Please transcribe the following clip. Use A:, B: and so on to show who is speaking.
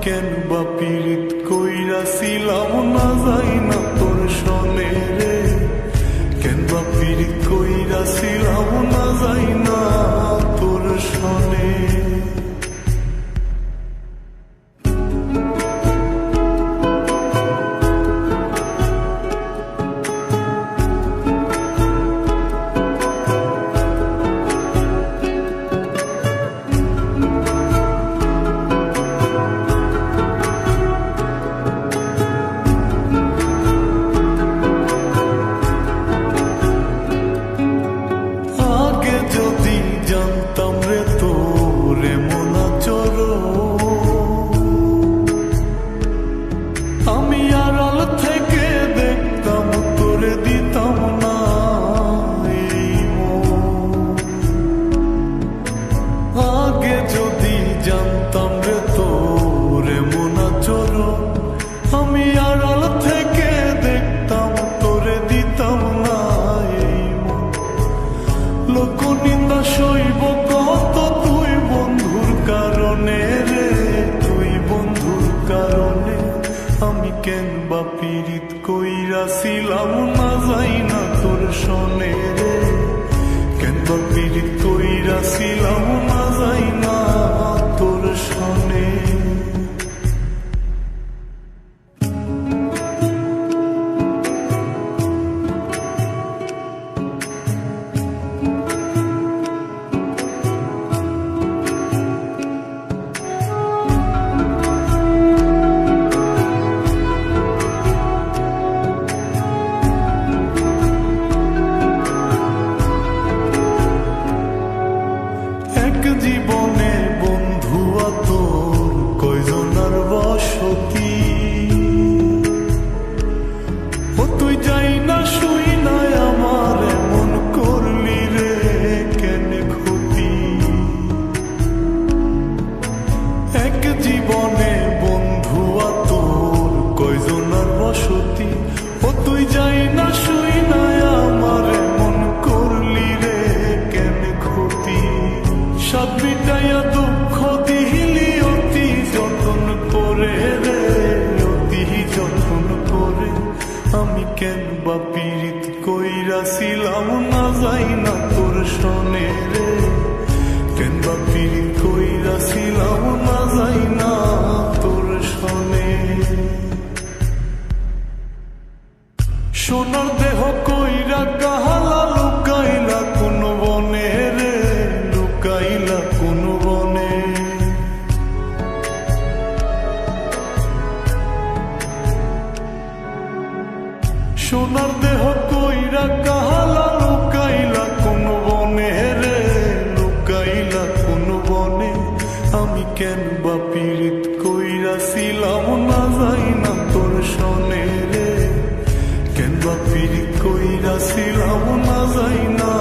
A: কেন বা পীড়িত কইরাছিলাম না যাই না তোর সনে রে, কেন বা পীড়িত কইরাছিলাম না যাই না তোর সনে। সইব কত তুই বন্ধুর কারণে রে, তুই বন্ধুর কারণে। আমি কেন বা পীড়িত কইরাছিলাম না যাই না তোর সনে রে, কেন বা পীড়িত কইরাছিলাম না যাই না তোর সনে। জীবনে বন্ধু তোর কয়জনার বসতি, ও তুই যাই না শুই না আমার এমন করলি রে কেন ক্ষতি। এক জীবনে বন্ধু তোর কয়জনার বসতি, ও তুই যাই না শুই না আমার এমন করলি রে কেন ক্ষতি। সব মিটাইয়া দুঃখ দিলি অতি যতন করে রে, অতি যতন করে। আমি কেন বা পীড়িত কইরাছিলাম না যাই না তোর সনে রে, কেন বা পীড়িত কইরাছিলাম না যাই না তোর সনে। সোনার দেহ কইরা কাহালা লুকাইলা কোন বনে রে, লুকাইলা কোন বনে। সোনার দেহ কইরা কাহালা লুকাইলা কোন বনে রে, লুকাইলা কোন বনে। আমি কেন বা পীড়িত কইরাছিলাম না যাই না তোর সনে রে, কেন বা পীড়িত কইরাছিলাম না যাই না